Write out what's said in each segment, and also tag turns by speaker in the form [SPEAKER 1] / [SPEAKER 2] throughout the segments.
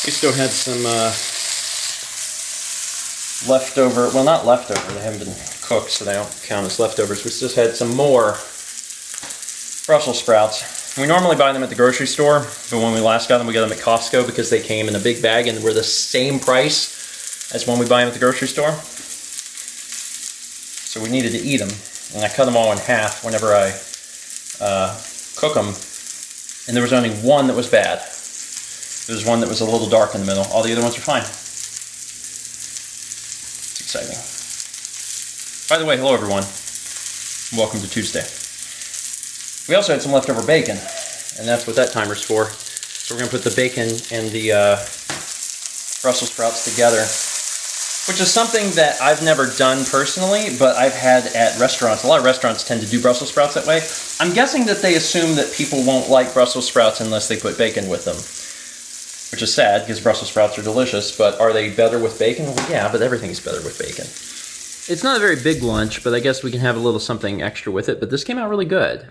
[SPEAKER 1] We still had some leftover, well, not leftover, they haven't been cooked, so they don't count as leftovers. We just had some more Brussels sprouts. We normally buy them at the grocery store, but when we last got them, we got them at Costco because they came in a big bag and were the same price as when we buy them at the grocery store. So we needed to eat them, and I cut them all in half whenever I cook them, and there was only one that was bad. There was one that was a little dark in the middle. All the other ones are fine. It's exciting. By the way, hello everyone. Welcome to Tuesday. We also had some leftover bacon, and that's what that timer's for. So we're going to put the bacon and the Brussels sprouts together, which is something that I've never done personally, but I've had at restaurants. A lot of restaurants tend to do Brussels sprouts that way. I'm guessing that they assume that people won't like Brussels sprouts unless they put bacon with them, which is sad because Brussels sprouts are delicious, but are they better with bacon? Well, yeah, but everything's better with bacon. It's not a very big lunch, but I guess we can have a little something extra with it, but this came out really good.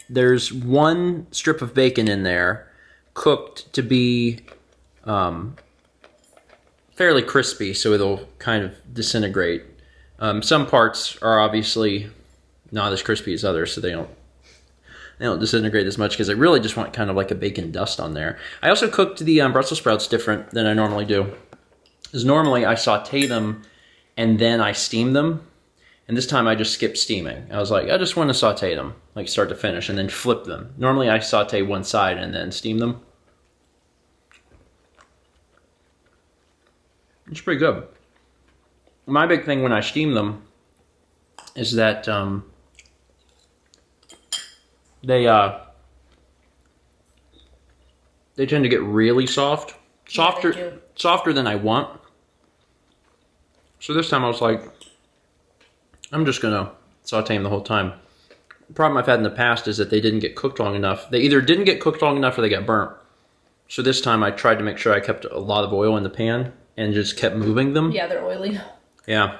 [SPEAKER 1] There's one strip of bacon in there cooked to be fairly crispy, so it'll kind of disintegrate. Some parts are obviously not as crispy as others, so they don't disintegrate as much because I really just want kind of like a bacon dust on there. I also cooked the Brussels sprouts different than I normally do. Because normally I saute them and then I steam them. And this time I just skipped steaming. I was like, I just want to saute them, like start to finish, and then flip them. Normally I saute one side and then steam them. It's pretty good. My big thing when I steam them is that they tend to get really soft. Softer than I want. So this time I was like, I'm just gonna saute them the whole time. The problem I've had in the past is that they didn't get cooked long enough. They either didn't get cooked long enough or they got burnt. So this time I tried to make sure I kept a lot of oil in the pan and just kept moving them.
[SPEAKER 2] Yeah, they're oily.
[SPEAKER 1] Yeah.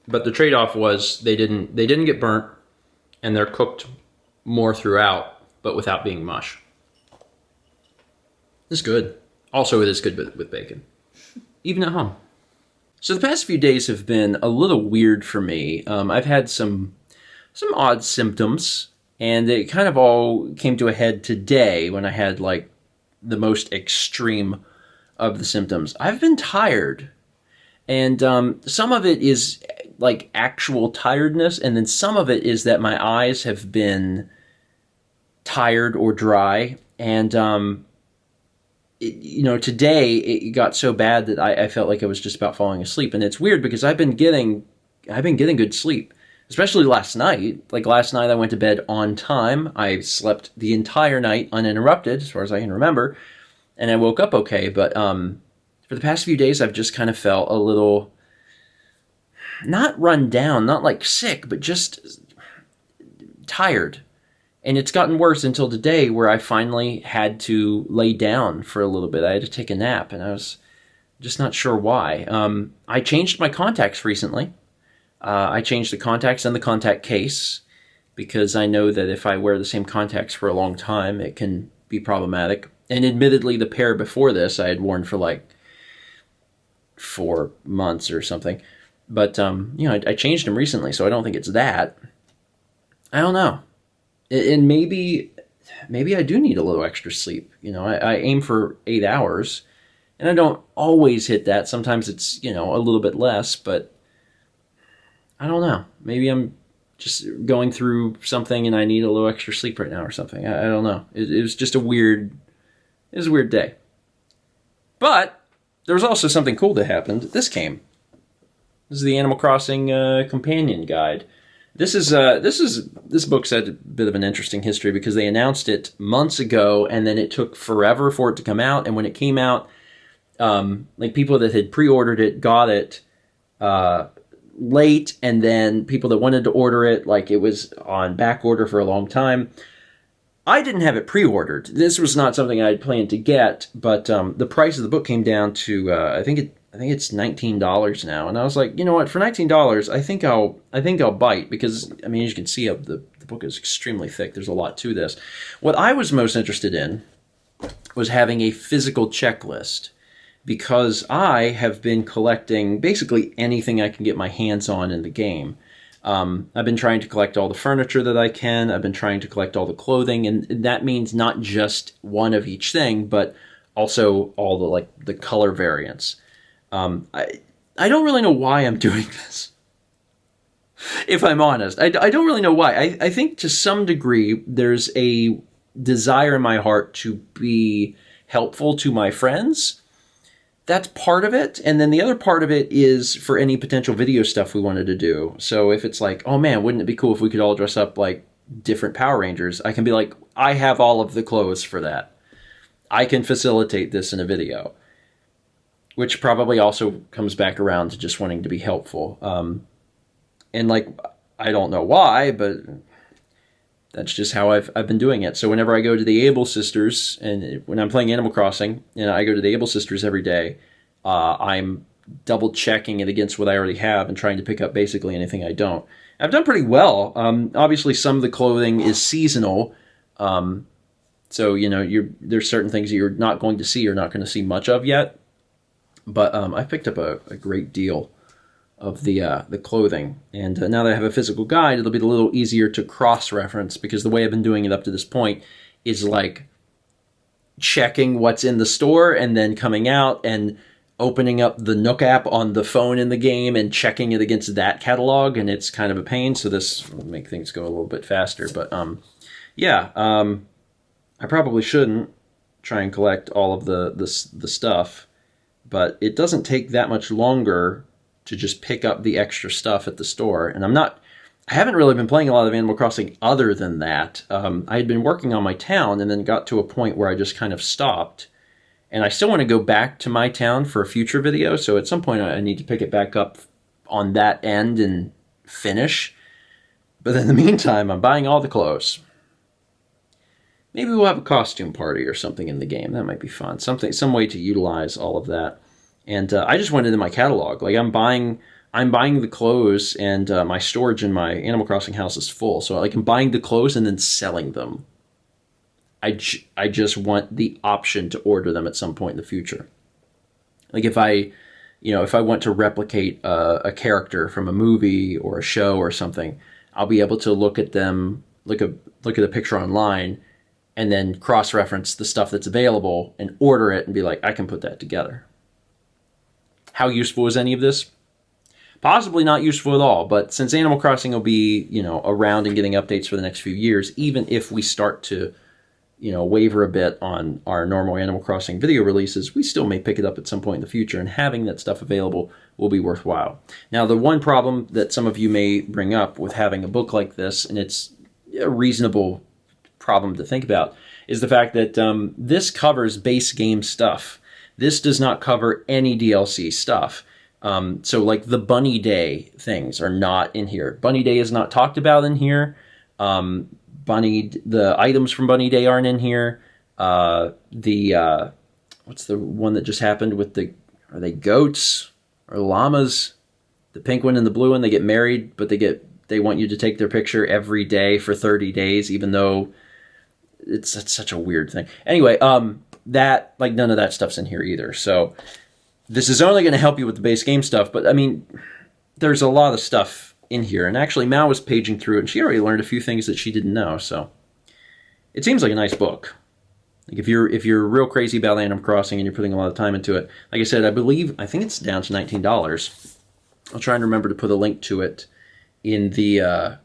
[SPEAKER 1] But the trade-off was they didn't get burnt and they're cooked more throughout, but without being mush. It's good. Also, it is good with bacon. Even at home. So the past few days have been a little weird for me. I've had some odd symptoms, and it kind of all came to a head today when I had like the most extreme of the symptoms. I've been tired, and some of it is like actual tiredness, and then some of it is that my eyes have been tired or dry, and today it got so bad that I felt like I was just about falling asleep. And it's weird because I've been getting good sleep, especially last night. Like last night I went to bed on time. I slept the entire night uninterrupted as far as I can remember, and I woke up okay. But for the past few days I've just kind of felt a little, not run down, not like sick, but just tired. And it's gotten worse until today where I finally had to lay down for a little bit. I had to take a nap, and I was just not sure why. I changed my contacts recently. I changed the contacts and the contact case because I know that if I wear the same contacts for a long time, it can be problematic. And admittedly, the pair before this I had worn for like 4 months or something. But, I changed them recently, so I don't think it's that. I don't know. And maybe I do need a little extra sleep. I aim for 8 hours, and I don't always hit that. Sometimes it's, a little bit less, but I don't know. Maybe I'm just going through something and I need a little extra sleep right now or something. I don't know. It was just a weird day. But there was also something cool that happened. This is the Animal Crossing companion guide. This book's had a bit of an interesting history because they announced it months ago, and then it took forever for it to come out. And when it came out, like people that had pre-ordered it got it late, and then people that wanted to order it, like it was on back order for a long time. I didn't have it pre-ordered. This was not something I had planned to get, but the price of the book came down to I think it's $19 now, and I was like, you know what? For $19, I think I'll bite because as you can see, the book is extremely thick. There's a lot to this. What I was most interested in was having a physical checklist, because I have been collecting basically anything I can get my hands on in the game. I've been trying to collect all the furniture that I can. I've been trying to collect all the clothing, and that means not just one of each thing, but also all the the color variants. I don't really know why I'm doing this. If I'm honest, I don't really know why. I think to some degree there's a desire in my heart to be helpful to my friends. That's part of it. And then the other part of it is for any potential video stuff we wanted to do. So if it's like, oh man, wouldn't it be cool if we could all dress up like different Power Rangers? I can be like, I have all of the clothes for that. I can facilitate this in a video. Which probably also comes back around to just wanting to be helpful. And like, I don't know why, but that's just how I've been doing it. So whenever I go to the Able Sisters, and when I'm playing Animal Crossing, and I go to the Able Sisters every day, I'm double checking it against what I already have and trying to pick up basically anything I don't. I've done pretty well. Obviously, some of the clothing is seasonal, so there's certain things that you're not going to see, you're not going to see much of yet. But I picked up a great deal of the clothing, and now that I have a physical guide, it'll be a little easier to cross-reference, because the way I've been doing it up to this point is like checking what's in the store and then coming out and opening up the Nook app on the phone in the game and checking it against that catalog, and it's kind of a pain, so this will make things go a little bit faster. But I probably shouldn't try and collect all of the stuff, but it doesn't take that much longer to just pick up the extra stuff at the store. And I haven't really been playing a lot of Animal Crossing other than that. I had been working on my town and then got to a point where I just kind of stopped. And I still want to go back to my town for a future video, so at some point I need to pick it back up on that end and finish. But in the meantime, I'm buying all the clothes. Maybe we'll have a costume party or something in the game. That might be fun. Some way to utilize all of that. And I just went into my catalog. Like I'm buying the clothes, and my storage in my Animal Crossing house is full. So like I'm buying the clothes and then selling them. I just want the option to order them at some point in the future. Like if I want to replicate a character from a movie or a show or something, I'll be able to look at them, look at a picture online, and then cross-reference the stuff that's available and order it and be like, I can put that together. How useful is any of this? Possibly not useful at all, but since Animal Crossing will be, around and getting updates for the next few years, even if we start to, waver a bit on our normal Animal Crossing video releases, we still may pick it up at some point in the future, and having that stuff available will be worthwhile. Now, the one problem that some of you may bring up with having a book like this, and it's a reasonable problem to think about, is the fact that this covers base game stuff. This does not cover any DLC stuff. So like the Bunny Day things are not in here. Bunny Day is not talked about in here. The items from Bunny Day aren't in here. What's the one that just happened with are they goats or llamas? The pink one and the blue one, they get married, but they want you to take their picture every day for 30 days, even though it's such a weird thing. Anyway, that, like, none of that stuff's in here either. So this is only going to help you with the base game stuff, but I mean, there's a lot of stuff in here. And actually, Mal was paging through it, and she already learned a few things that she didn't know. So it seems like a nice book. Like if you're real crazy about Animal Crossing and you're putting a lot of time into it, like I said, I think it's down to $19. I'll try and remember to put a link to it in the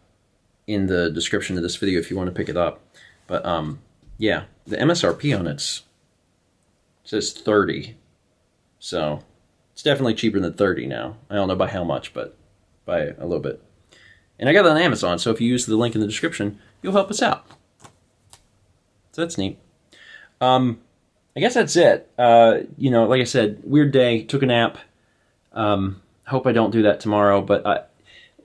[SPEAKER 1] description of this video if you want to pick it up. But yeah, the MSRP on it says $30, so it's definitely cheaper than $30 now. I don't know by how much, but by a little bit. And I got it on Amazon, so if you use the link in the description, you'll help us out. So that's neat. I guess that's it. Like I said, weird day, took a nap. Hope I don't do that tomorrow, but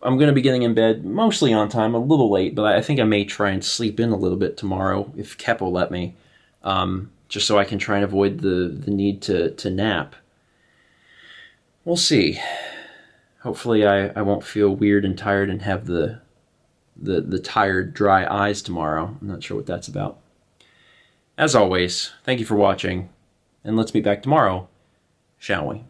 [SPEAKER 1] I'm going to be getting in bed mostly on time, a little late, but I think I may try and sleep in a little bit tomorrow, if Kep will let me, just so I can try and avoid the need to nap. We'll see. Hopefully I won't feel weird and tired and have the tired, dry eyes tomorrow. I'm not sure what that's about. As always, thank you for watching, and let's meet back tomorrow, shall we?